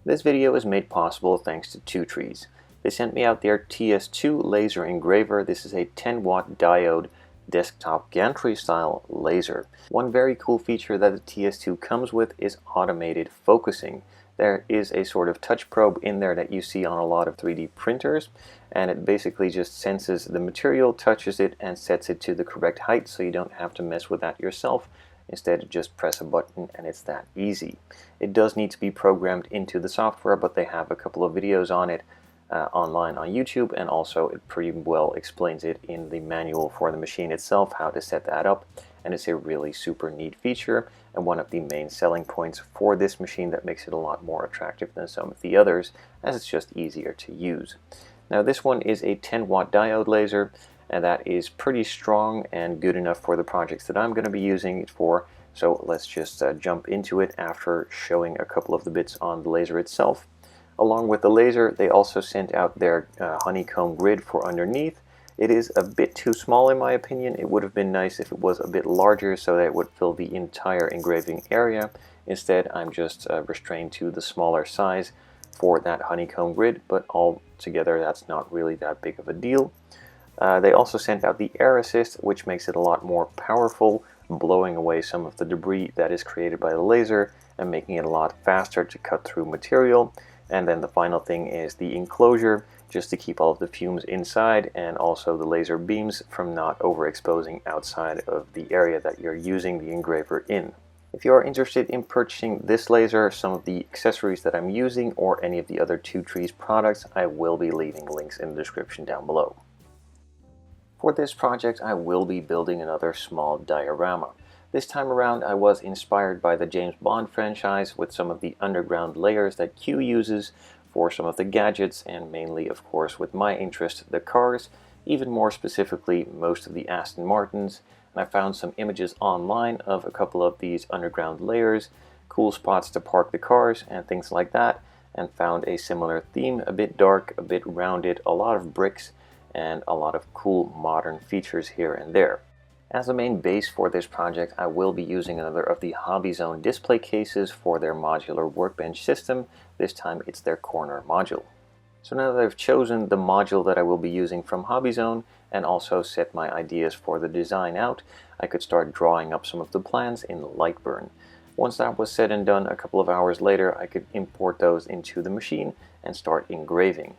This video is made possible thanks to TwoTrees. They sent me out their TS2 laser engraver. This is a 10-watt diode desktop gantry style laser. One very cool feature that the TS2 comes with is automated focusing. There is a sort of touch probe in there that you see on a lot of 3D printers, and it basically just senses the material, touches it, and sets it to the correct height, so you don't have to mess with that yourself. Instead, just press a button and it's that easy. It does need to be programmed into the software, but they have a couple of videos on it online on YouTube, and also it pretty well explains it in the manual for the machine itself, how to set that up. And it's a really super neat feature and one of the main selling points for this machine that makes it a lot more attractive than some of the others, as it's just easier to use. Now this one is a 10-watt diode laser, and that is pretty strong and good enough for the projects that I'm going to be using it for. So let's just jump into it after showing a couple of the bits on the laser itself. Along with the laser, they also sent out their honeycomb grid for underneath. It is a bit too small in my opinion. It would have been nice if it was a bit larger so that it would fill the entire engraving area. Instead, I'm just restrained to the smaller size for that honeycomb grid, but altogether that's not really that big of a deal. They also sent out the air assist, which makes it a lot more powerful, blowing away some of the debris that is created by the laser and making it a lot faster to cut through material. And then the final thing is the enclosure, just to keep all of the fumes inside, and also the laser beams from not overexposing outside of the area that you're using the engraver in. If you are interested in purchasing this laser, some of the accessories that I'm using, or any of the other TwoTrees products, I will be leaving links in the description down below. For this project, I will be building another small diorama. This time around, I was inspired by the James Bond franchise with some of the underground layers that Q uses for some of the gadgets, and mainly, of course, with my interest, the cars, even more specifically, most of the Aston Martins. And I found some images online of a couple of these underground layers, cool spots to park the cars, and things like that, and found a similar theme, a bit dark, a bit rounded, a lot of bricks, and a lot of cool modern features here and there. As the main base for this project, I will be using another of the HobbyZone display cases for their modular workbench system. This time it's their corner module. So now that I've chosen the module that I will be using from HobbyZone and also set my ideas for the design out, I could start drawing up some of the plans in Lightburn. Once that was said and done, a couple of hours later, I could import those into the machine and start engraving.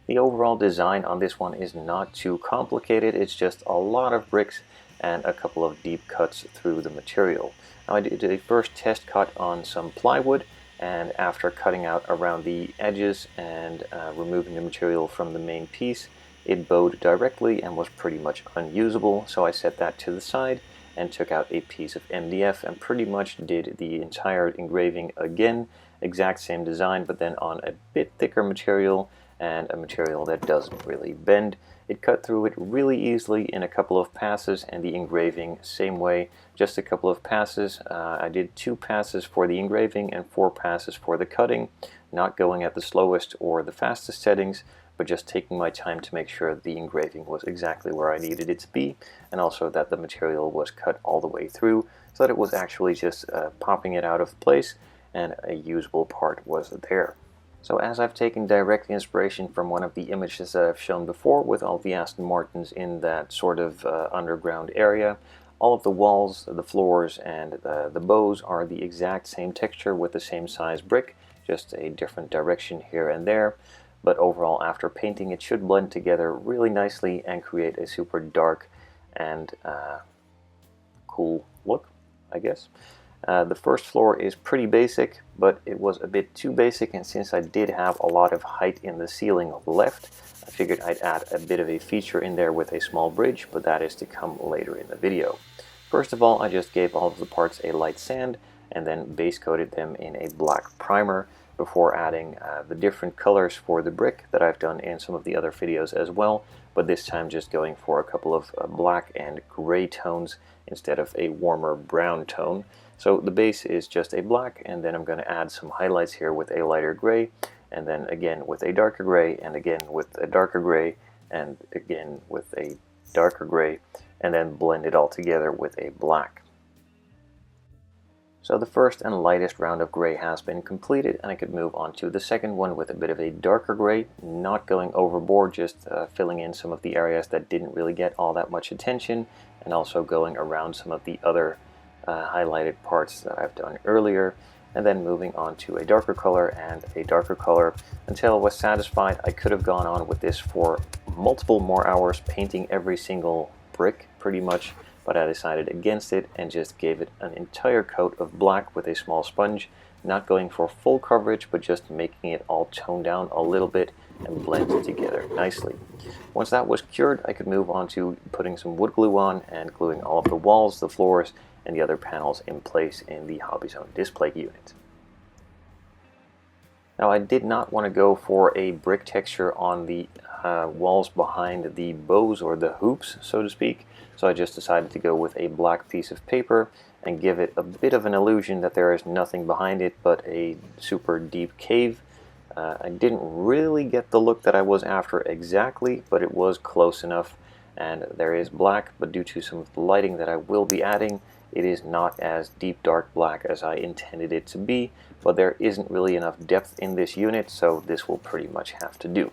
The overall design on this one is not too complicated. It's just a lot of bricks and a couple of deep cuts through the material. Now I did a first test cut on some plywood, and after cutting out around the edges and removing the material from the main piece, it bowed directly and was pretty much unusable, so I set that to the side and took out a piece of MDF and pretty much did the entire engraving again, exact same design, but then on a bit thicker material and a material that doesn't really bend. It cut through it really easily in a couple of passes, and the engraving same way, just a couple of passes. I did 2 passes for the engraving and 4 passes for the cutting, not going at the slowest or the fastest settings, but just taking my time to make sure the engraving was exactly where I needed it to be, and also that the material was cut all the way through, so that it was actually just popping it out of place and a usable part was there. So as I've taken direct inspiration from one of the images that I've shown before with all the Aston Martins in that sort of underground area, all of the walls, the floors, and the bows are the exact same texture with the same size brick, just a different direction here and there. But overall, after painting, it should blend together really nicely and create a super dark and cool look, I guess. The first floor is pretty basic, but it was a bit too basic, and since I did have a lot of height in the ceiling left, I figured I'd add a bit of a feature in there with a small bridge, but that is to come later in the video. First of all, I just gave all of the parts a light sand and then base coated them in a black primer before adding the different colors for the brick that I've done in some of the other videos as well, but this time just going for a couple of black and gray tones instead of a warmer brown tone. So the base is just a black, and then I'm going to add some highlights here with a lighter gray, and then again with a darker gray, and again with a darker gray, and again with a darker gray, and then blend it all together with a black. So the first and lightest round of gray has been completed, and I could move on to the second one with a bit of a darker gray, not going overboard, just filling in some of the areas that didn't really get all that much attention, and also going around some of the other highlighted parts that I've done earlier, and then moving on to a darker color and a darker color until I was satisfied. I could have gone on with this for multiple more hours, painting every single brick pretty much, but I decided against it and just gave it an entire coat of black with a small sponge, not going for full coverage, but just making it all tone down a little bit and blend it together nicely. Once that was cured, I could move on to putting some wood glue on and gluing all of the walls, the floors, and the other panels in place in the Hobby Zone display unit. Now, I did not want to go for a brick texture on the walls behind the bows or the hoops, so to speak, so I just decided to go with a black piece of paper and give it a bit of an illusion that there is nothing behind it but a super deep cave. I didn't really get the look that I was after exactly, but it was close enough, and there is black, but due to some of the lighting that I will be adding, it is not as deep dark black as I intended it to be, but there isn't really enough depth in this unit, so this will pretty much have to do.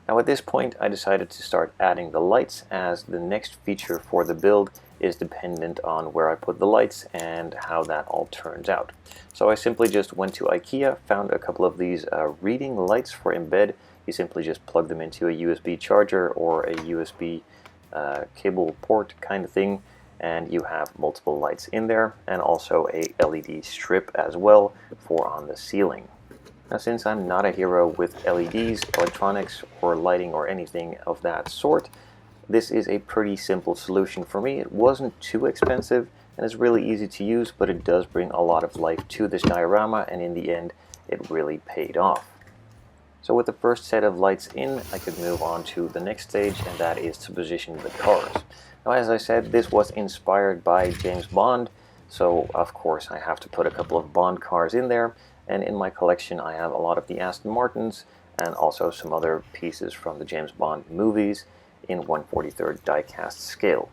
Now at this point I decided to start adding the lights, as the next feature for the build is dependent on where I put the lights and how that all turns out. So I simply just went to IKEA, found a couple of these reading lights for embed. You simply just plug them into a USB charger or a USB cable port kind of thing, and you have multiple lights in there, and also a LED strip as well for on the ceiling. Now, since I'm not a hero with LEDs, electronics, or lighting or anything of that sort, this is a pretty simple solution for me. It wasn't too expensive and it's really easy to use, but it does bring a lot of life to this diorama, and in the end it really paid off. So with the first set of lights in, I could move on to the next stage, and that is to position the cars. Now, as I said, this was inspired by James Bond, so of course I have to put a couple of Bond cars in there, and in my collection I have a lot of the Aston Martins and also some other pieces from the James Bond movies in 1/43rd die-cast scale.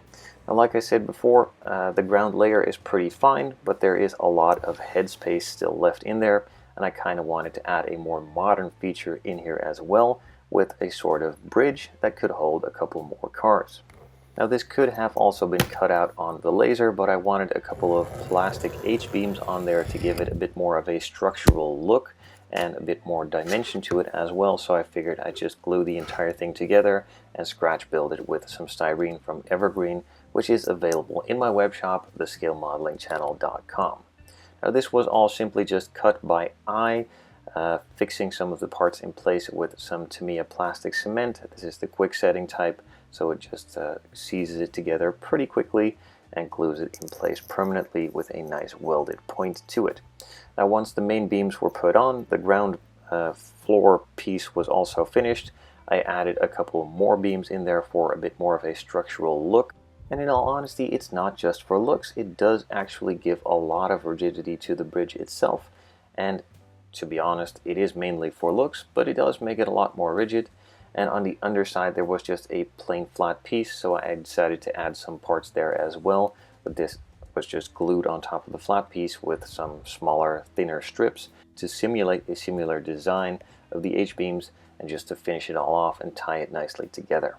Now, like I said before, the ground layer is pretty fine, but there is a lot of headspace still left in there, and I kind of wanted to add a more modern feature in here as well, with a sort of bridge that could hold a couple more cars. Now, this could have also been cut out on the laser, but I wanted a couple of plastic H-beams on there to give it a bit more of a structural look and a bit more dimension to it as well, so I figured I'd just glue the entire thing together and scratch build it with some styrene from Evergreen, which is available in my web shop, thescalemodelingchannel.com. Now, this was all simply just cut by eye, fixing some of the parts in place with some Tamiya plastic cement. This is the quick setting type, so it just seizes it together pretty quickly and glues it in place permanently with a nice welded point to it. Now, once the main beams were put on, the ground floor piece was also finished. I added a couple more beams in there for a bit more of a structural look. And in all honesty, it's not just for looks. It does actually give a lot of rigidity to the bridge itself. And to be honest, it is mainly for looks, but it does make it a lot more rigid. And on the underside there was just a plain flat piece, so I decided to add some parts there as well, but this was just glued on top of the flat piece with some smaller, thinner strips to simulate a similar design of the H-beams and just to finish it all off and tie it nicely together.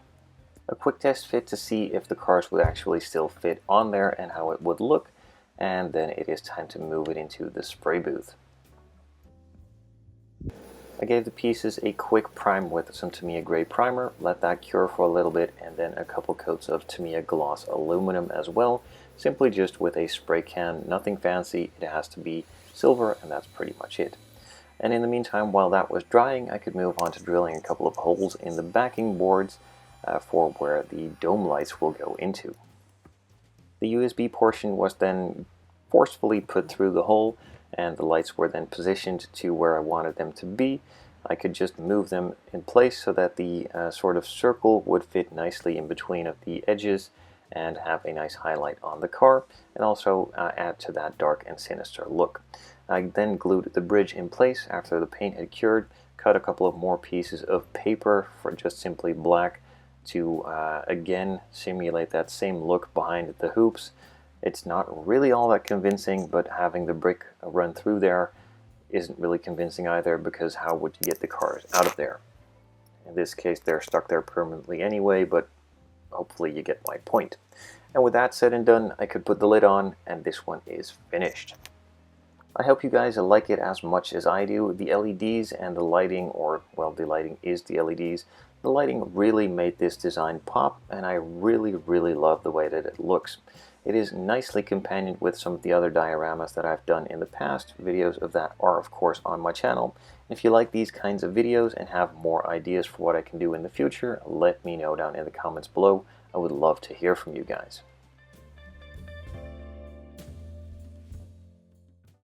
A quick test fit to see if the cars would actually still fit on there and how it would look, and then it is time to move it into the spray booth. I gave the pieces a quick prime with some Tamiya gray primer, let that cure for a little bit, and then a couple coats of Tamiya gloss aluminum as well, simply just with a spray can, nothing fancy. It has to be silver, and that's pretty much it. And in the meantime, while that was drying, I could move on to drilling a couple of holes in the backing boards for where the dome lights will go into. The USB portion was then forcefully put through the hole, and the lights were then positioned to where I wanted them to be. I could just move them in place so that the sort of circle would fit nicely in between of the edges and have a nice highlight on the car, and also add to that dark and sinister look. I then glued the bridge in place after the paint had cured, cut a couple of more pieces of paper for just simply black to again simulate that same look behind the hoops, It's not really all that convincing, but having the brick run through there isn't really convincing either, because how would you get the cars out of there? In this case, they're stuck there permanently anyway, but hopefully you get my point. And with that said and done, I could put the lid on, and this one is finished. I hope you guys like it as much as I do. The LEDs and the lighting, or, well, the lighting is the LEDs. The lighting really made this design pop, and I really love the way that it looks. It is nicely companioned with some of the other dioramas that I've done in the past. Videos of that are, of course, on my channel. If you like these kinds of videos and have more ideas for what I can do in the future, let me know down in the comments below. I would love to hear from you guys.